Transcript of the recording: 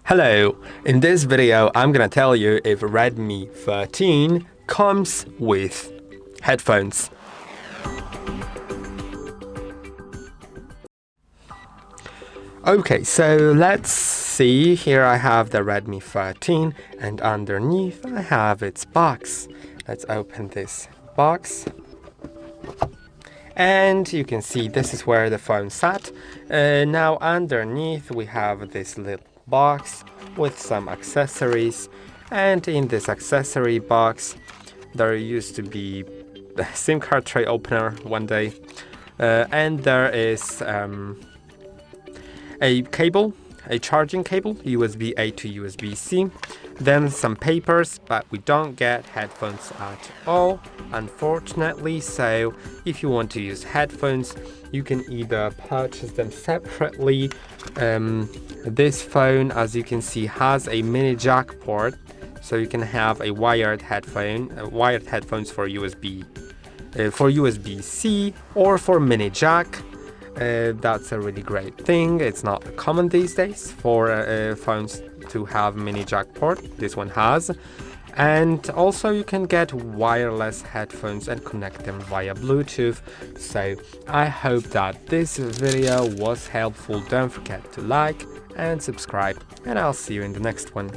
Hello, in this video I'm gonna tell you if Redmi 13 comes with headphones. Okay, so let's see. Here I have the Redmi 13 and underneath I have its box. Let's open this box. And you can see this is where the phone sat. Now underneath we have this little box with some accessories, and in this accessory box there used to be a SIM card tray opener one day, and there is a cable, a charging cable, USB-A to USB-C, then some papers, but we don't get headphones at all, unfortunately. So if you want to use headphones, you can either purchase them separately. This phone, as you can see, has a mini jack port, so you can have a wired headphones for USB-C or for mini jack. That's a really great thing. It's not common these days for phones to have mini jack port. This one has. And also you can get wireless headphones and connect them via Bluetooth. So I hope that this video was helpful. Don't forget to like and subscribe, and I'll see you in the next one.